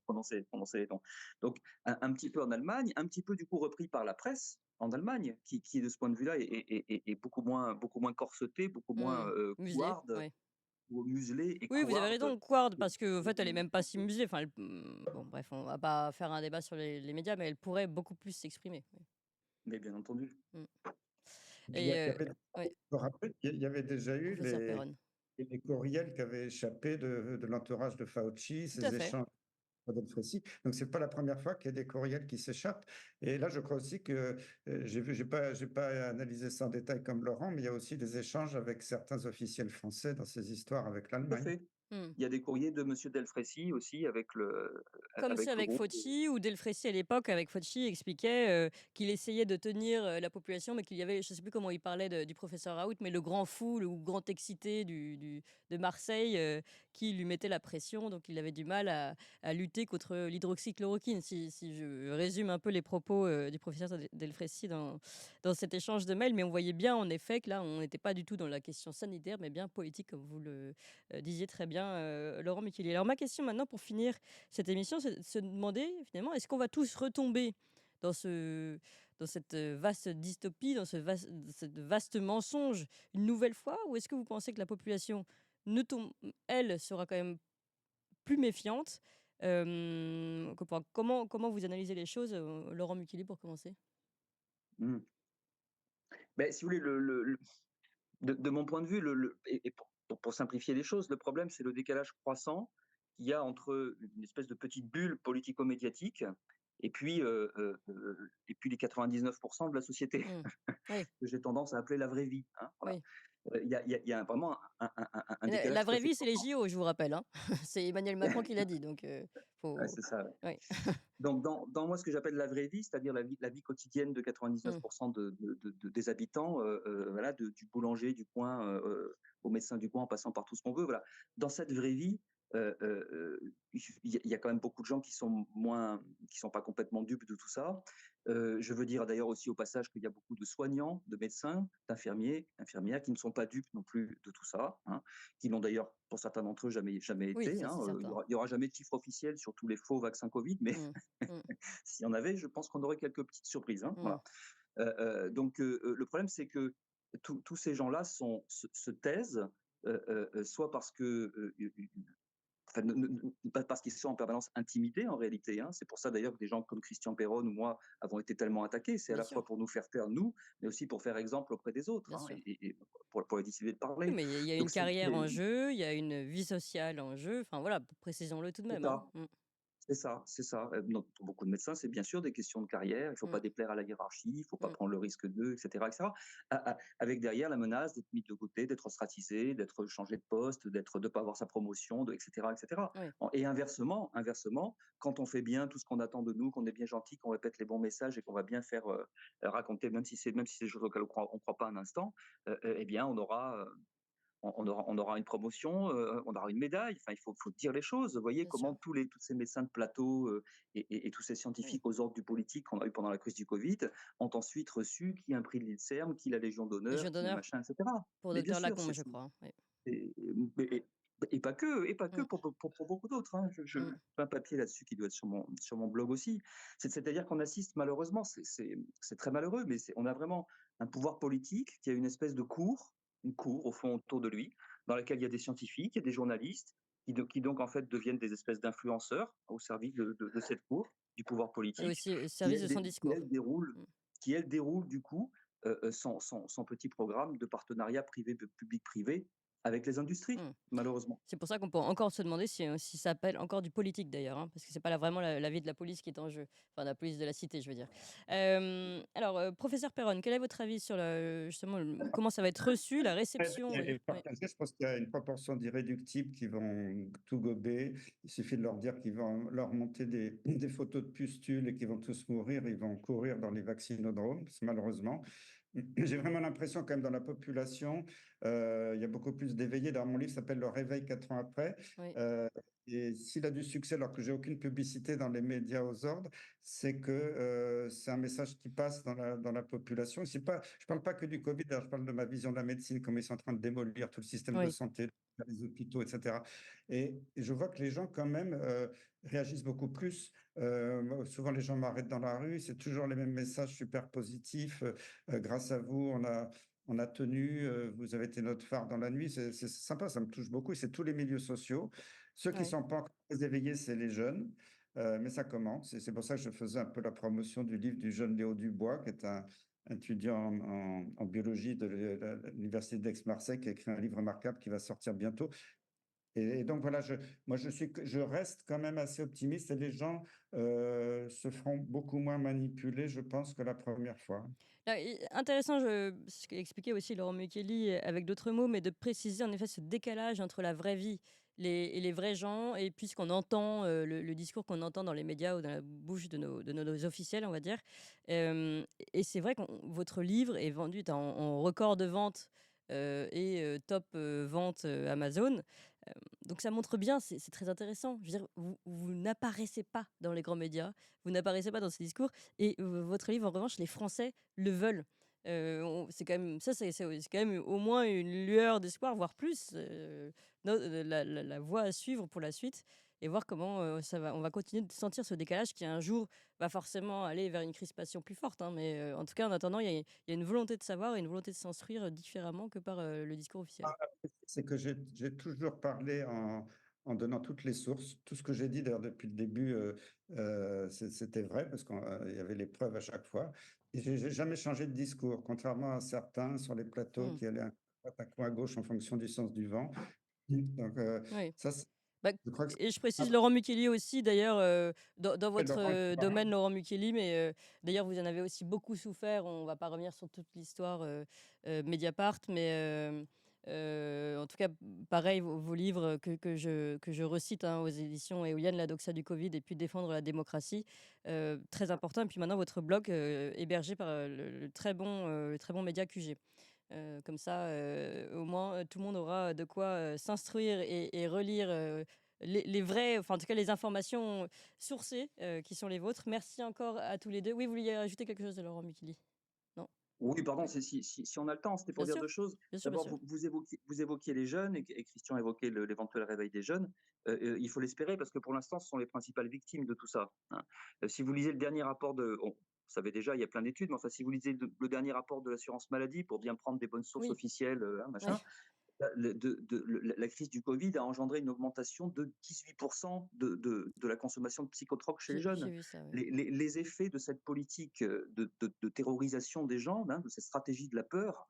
prononcer les noms. Donc un petit peu en Allemagne, un petit peu du coup repris par la presse en Allemagne, qui de ce point de vue-là est beaucoup moins corsetée, beaucoup moins, Musée, couarde oui. ou muselée et Oui, vous avez couarde. raison, Quard, parce qu'en fait, elle est même pas si musée. Enfin, bon, bref, on va pas faire un débat sur les médias, mais elle pourrait beaucoup plus s'exprimer. Oui. Mais bien entendu. Et puis, Et oui, je me rappelle qu'il y avait déjà eu professeur Perron. les courriels qui avaient échappé de l'entourage de Fauci, Tout à ces fait. échanges avec Fauci. Donc, c'est pas la première fois qu'il y a des courriels qui s'échappent. Et là, je crois aussi que j'ai pas analysé ça en détail comme Laurent, mais il y a aussi des échanges avec certains officiels français dans ces histoires avec Tout à l'Allemagne. fait. Il y a des courriers de monsieur Delfrécy aussi avec Comme ceux avec le avec groupe. Fauci ou Delfrécy à l'époque avec Fauci expliquait qu'il essayait de tenir la population, mais qu'il y avait, je ne sais plus comment il parlait du professeur Raoult, mais le grand fou, le grand excité de Marseille qui lui mettait la pression, donc il avait du mal à lutter contre l'hydroxychloroquine, si je résume un peu les propos du professeur Delfrécy dans cet échange de mails, mais on voyait bien en effet que là, on n'était pas du tout dans la question sanitaire, mais bien politique, comme vous le disiez très bien, Laurent Micheli. Alors ma question maintenant pour finir cette émission, c'est de se demander finalement, est-ce qu'on va tous retomber dans cette vaste dystopie, dans cette vaste mensonge une nouvelle fois, ou est-ce que vous pensez que la population, elle, sera quand même plus méfiante comment vous analysez les choses, Laurent Micheli, pour commencer? Mmh. Beh, si vous voulez, de mon point de vue, et pour simplifier les choses, le problème, c'est le décalage croissant qu'il y a entre une espèce de petite bulle politico-médiatique et puis, les 99% de la société, Oui, que j'ai tendance à appeler la vraie vie, hein, voilà. oui. Il y a vraiment un La décalage tout à vraie fait vie, c'est les croissant. JO, je vous rappelle, hein. C'est Emmanuel Macron qui l'a dit, donc Ouais, faut. c'est ça, ouais. Oui. Donc, dans moi, ce que j'appelle la vraie vie, c'est-à-dire la vie quotidienne de 99% des habitants, voilà, du boulanger du coin au médecin du coin, en passant par tout ce qu'on veut, voilà. Dans cette vraie vie, il y a quand même beaucoup de gens qui sont pas complètement dupes de tout ça. Je veux dire d'ailleurs aussi au passage qu'il y a beaucoup de soignants, de médecins, d'infirmiers, infirmières qui ne sont pas dupes non plus de tout ça, hein, qui l'ont d'ailleurs pour certains d'entre eux jamais Oui, été, ça, hein. c'est Il y certain. aura, il y aura jamais de chiffre officiel sur tous les faux vaccins Covid, mais Mmh. Mmh. s'il y en avait, je pense qu'on aurait quelques petites surprises, hein, Mmh. voilà. Donc le problème, c'est que tous ces gens-là se taisent, soit parce que enfin, pas parce qu'ils sont en permanence intimidés en réalité. Hein. C'est pour ça d'ailleurs que des gens comme Christian Perron ou moi avons été tellement attaqués. C'est à Bien la sûr, fois pour nous faire taire, nous, mais aussi pour faire exemple auprès des autres bien hein, sûr. et pour les dissuader de Oui, parler. mais il y a une Donc carrière en jeu, il y a une vie sociale en jeu. Enfin voilà, précisons-le tout de c'est même, hein. ça. C'est ça, c'est ça. Pour beaucoup de médecins, c'est bien sûr des questions de carrière. Il ne faut Mmh, pas déplaire à la hiérarchie, il ne faut pas mmh. prendre le risque d'eux, etc., etc. Avec derrière la menace d'être mis de côté, d'être ostracisé, d'être changé de poste, de ne pas avoir sa promotion, etc., etc. Oui, Et inversement, quand on fait bien tout ce qu'on attend de nous, qu'on est bien gentil, qu'on répète les bons messages et qu'on va bien faire raconter, même si c'est des choses auxquelles on ne croit pas un instant, eh bien, on aura une promotion, on aura une médaille. Enfin, faut dire les choses. Vous voyez bien sûr. comment tous ces médecins de plateau et tous ces Oui. scientifiques aux ordres du politique qu'on a eu pendant la crise du Covid ont ensuite reçu qui un prix de l'INSERM, qui la Légion Légion d'honneur, qui d'honneur machin, etc. pour Mais bien docteur sûr, Lacombe, je crois, hein. Oui. c'est- mais- et pas que, Mmh, pour beaucoup d'autres. Hein. Je mmh. fais un papier là-dessus qui doit être sur mon blog aussi. C'est-à-dire qu'on assiste malheureusement, c'est très malheureux, mais on a vraiment un pouvoir politique qui a une espèce de une cour au fond autour de lui, dans laquelle il y a des scientifiques, il y a des journalistes, qui donc en fait deviennent des espèces d'influenceurs au service de cette cour, du pouvoir Et politique, aussi au qui service de elle, son qui discours. elle déroule, Mmh. du coup son petit programme de partenariat public-privé avec les industries, Mmh. malheureusement. C'est pour ça qu'on peut encore se demander si ça appelle encore du politique d'ailleurs, hein, parce que c'est pas vraiment la vie de la police qui est en jeu. Enfin, la police de la cité, je veux dire. Alors, professeur Perron, quel est votre avis sur justement comment ça va être reçu, la réception, on va dire? Et Oui, partagé, je pense qu'il y a une proportion d'irréductibles qui vont tout gober. Il suffit de leur dire qu'ils vont leur monter des photos de pustules et qu'ils vont tous mourir. Ils vont courir dans les vaccinodromes, malheureusement. J'ai vraiment l'impression quand même dans la population, il y a beaucoup plus d'éveillés. Dans mon livre s'appelle Le réveil 4 ans après. oui, Euh, et s'il a du succès alors que j'ai aucune publicité dans les médias aux ordres, c'est que c'est un message qui passe dans la population. C'est pas, je parle pas que du Covid, alors je parle de ma vision de la médecine, comment ils sont en train de démolir tout le système de oui, santé, les hôpitaux, etc. Et je vois que les gens quand même réagissent beaucoup plus. Souvent les gens m'arrêtent dans la rue, c'est toujours les mêmes messages super positifs. Grâce à vous, on a tenu, vous avez été notre phare dans la nuit. C'est sympa, ça me touche beaucoup. Et c'est tous les milieux sociaux. Ceux qui ne oui. sont pas encore très éveillés, c'est les jeunes. Mais ça commence. Et c'est pour ça que je faisais un peu la promotion du livre du jeune Léo Dubois, qui est un étudiant en biologie de l'Université d'Aix-Marseille, qui a écrit un livre remarquable qui va sortir bientôt. Et donc voilà, je reste quand même assez optimiste et les gens se feront beaucoup moins manipuler, je pense, que la première fois. Là, intéressant, ce qu'expliquait aussi Laurent Mukeli avec d'autres mots, mais de préciser en effet ce décalage entre la vraie vie et les vrais gens, et puis ce qu'on entend, le discours qu'on entend dans les médias ou dans la bouche de nos officiels, on va dire. Et c'est vrai que votre livre est vendu est en record de vente et top vente Amazon. Donc ça montre bien, c'est très intéressant. Je veux dire, vous n'apparaissez pas dans les grands médias, vous n'apparaissez pas dans ces discours, et votre livre, en revanche, les Français le veulent. C'est quand même ça, c'est quand même au moins une lueur d'espoir, voire plus, la voie à suivre pour la suite, et voir comment on va continuer de sentir ce décalage qui un jour va forcément aller vers une crispation plus forte, hein, mais en tout cas, en attendant, il y a une volonté de savoir et une volonté de s'instruire différemment que par le discours officiel. C'est que j'ai toujours parlé en donnant toutes les sources. Tout ce que j'ai dit d'ailleurs depuis le début, c'était vrai parce qu'il y avait les preuves à chaque fois. Et j'ai jamais changé de discours, contrairement à certains sur les plateaux Mmh. qui allaient un coup à gauche en fonction du sens du vent. Donc Oui. ça, Bah, je crois que et je précise c'est Laurent Mukeli aussi d'ailleurs, dans votre, Laurent. domaine Laurent Mukeli, mais d'ailleurs vous en avez aussi beaucoup souffert. On va pas revenir sur toute l'histoire, Mediapart, mais en tout cas, pareil, vos livres que je recite, hein, aux éditions Éoliane, La doxa du Covid et puis Défendre la démocratie, très important. Et puis maintenant votre blog, hébergé par, le très bon média QG. Comme ça, au moins, tout le monde aura de quoi, s'instruire et relire, les vraies, enfin, en tout cas, les informations sourcées, qui sont les vôtres. Merci encore à tous les 2. Oui, vous vouliez ajouter quelque chose, Laurent Mikili? Non? Oui, pardon, Oui, si on a le temps, c'était pour bien dire sûr, 2 choses. bien sûr, bien D'abord, sûr. vous évoquiez les jeunes et Christian évoquait l'éventuel réveil des jeunes. Il faut l'espérer parce que pour l'instant, ce sont les principales victimes de tout ça, hein. Si vous lisez le dernier rapport Vous savez déjà, il y a plein d'études, mais enfin, si vous lisez le dernier rapport de l'assurance maladie pour bien prendre des bonnes sources Oui, officielles, machin, ouais, la crise du Covid a engendré une augmentation de 18% de la consommation de psychotropes chez les j'ai jeunes. vu ça, oui. Les effets de cette politique de terrorisation des gens, de cette stratégie de la peur,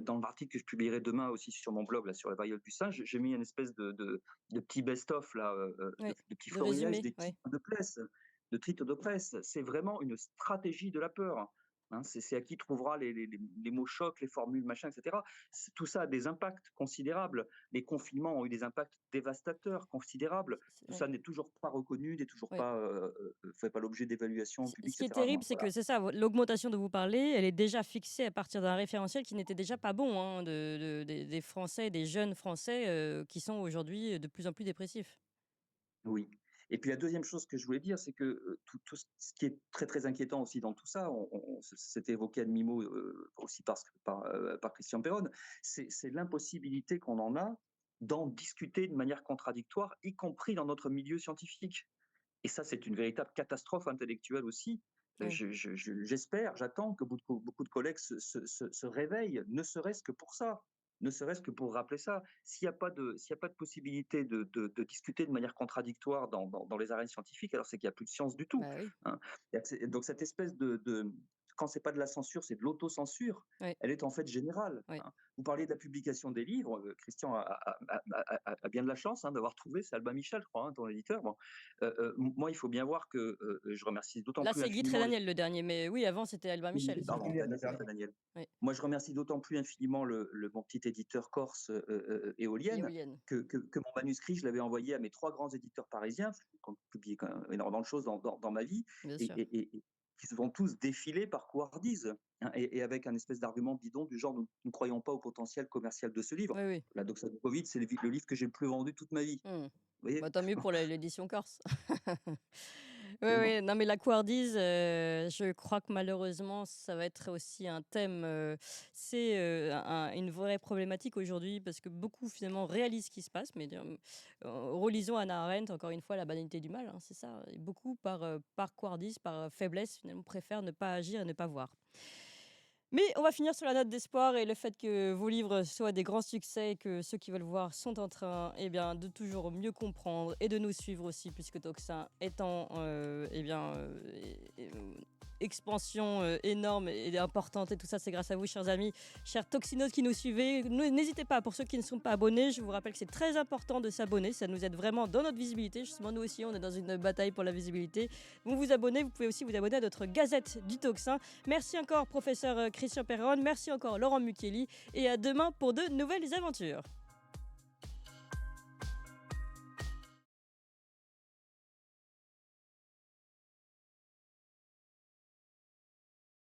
dans l'article que je publierai demain aussi sur mon blog, là, sur la variole du singe, j'ai mis une espèce de petit best-of, là, Ouais, de petit de florilège résumé, des ouais. titres de presse. C'est vraiment une stratégie de la peur. Hein, c'est à qui trouvera les mots chocs, les formules, machin, etc. Tout ça a des impacts considérables. Les confinements ont eu des impacts dévastateurs, considérables. Tout Ouais, ça n'est toujours pas reconnu, n'est toujours ouais. pas fait pas l'objet d'évaluation Ce publique, qui est etc. terrible, Bon, c'est voilà. que c'est ça, l'augmentation dont vous parlez, elle est déjà fixée à partir d'un référentiel qui n'était déjà pas bon, hein, des Français, des jeunes Français qui sont aujourd'hui de plus en plus dépressifs. Oui. Et puis la deuxième chose que je voulais dire, c'est que tout ce qui est très très inquiétant aussi dans tout ça, c'était évoqué à demi-mot aussi par Christian Perron, c'est l'impossibilité qu'on en a d'en discuter de manière contradictoire, y compris dans notre milieu scientifique. Et ça, c'est une véritable catastrophe intellectuelle aussi. Oui. J'espère, j'attends que beaucoup de collègues se réveillent, ne serait-ce que pour ça, ne serait-ce que pour rappeler ça. S'il y a pas de possibilité de discuter de manière contradictoire dans les arènes scientifiques, alors c'est qu'il n'y a plus de science du tout. Bah oui. Hein. Donc cette espèce quand c'est pas de la censure, c'est de l'autocensure, Ouais, elle est en fait générale. ouais. Hein. Vous parliez de la publication des livres, Christian a bien de la chance d'avoir trouvé, c'est Albin Michel, je crois, ton éditeur. Bon, moi, il faut bien voir que je remercie d'autant Là, plus c'est Guy infiniment Trédaniel le dernier, mais oui, avant, c'était Albin Michel. pardon, Ouais, Daniel. ouais. Moi, je remercie d'autant plus infiniment mon petit éditeur corse Éolienne Éolienne. que mon manuscrit, je l'avais envoyé à mes 3 grands éditeurs parisiens, qui ont publié quand même énormément de choses dans ma vie, Bien et, sûr. et qui se sont tous défilés par couardise, hein, et avec un espèce d'argument bidon du genre, nous ne croyons pas au potentiel commercial de ce livre. Oui, oui. La doxa du Covid, c'est le livre que j'ai le plus vendu toute ma vie. Hmm. Vous voyez? Bah, tant mieux pour l'édition corse. Oui, Absolument. oui, non, mais la couardise, je crois que malheureusement, ça va être aussi un thème. C'est une vraie problématique aujourd'hui parce que beaucoup finalement réalisent ce qui se passe. Mais relisons Hannah Arendt, encore une fois, La banalité du mal, hein, c'est ça. Et beaucoup par couardise, par faiblesse, finalement, préfèrent ne pas agir et ne pas voir. Mais on va finir sur la note d'espoir et le fait que vos livres soient des grands succès et que ceux qui veulent voir sont en train de toujours mieux comprendre et de nous suivre aussi, puisque Toxin est en expansion énorme et importante. Et tout ça, c'est grâce à vous, chers amis, chers toxinautes qui nous suivez. N'hésitez pas, pour ceux qui ne sont pas abonnés, je vous rappelle que c'est très important de s'abonner. Ça nous aide vraiment dans notre visibilité. Justement, nous aussi, on est dans une bataille pour la visibilité. Vous abonnez, vous pouvez aussi vous abonner à notre Gazette du Toxin. Merci encore, professeur Christian Perron. Merci encore, Laurent Mukieli. Et à demain pour de nouvelles aventures.